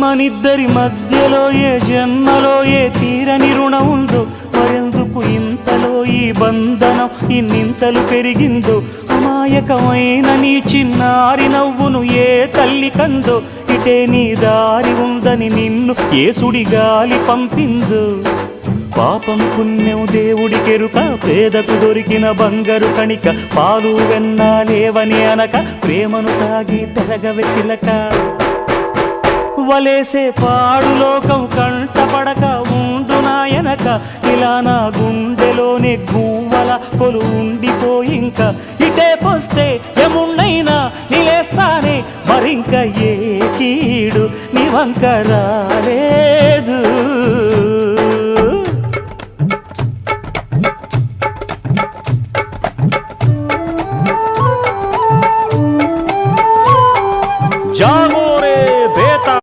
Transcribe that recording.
మనిద్దరి మధ్యలో ఏ జన్మలో ఏ తీరని రుణం ఉందో, మరెందుకు ఇంతలో ఈ బంధనం ఇన్నింతలు పెరిగిందో. అమాయకమైన నీ చిన్నారి నవ్వును ఏ తల్లి కందో, ఇటే నీ దారి ఉందని నిన్ను ఏ సుడిగాలి పంపిందో. పాపం పుణ్యం దేవుడికెరుక, పేదకు దొరికిన బంగారు కణిక, పాలు వెన్నాలేవని అనక ప్రేమను తాగి పెరగవెసిలక. వలేసే పాడు లోకం కంటపడక ఉండు నాయనక, ఇలా నా గుండెలోనే గువ్వల కొలు ఉండిపోయింక. ఇటే పోస్తే ఎమున్నైనా నిలేస్తానే, మరింక ఏ కీడు నీ వంక రాలేదు.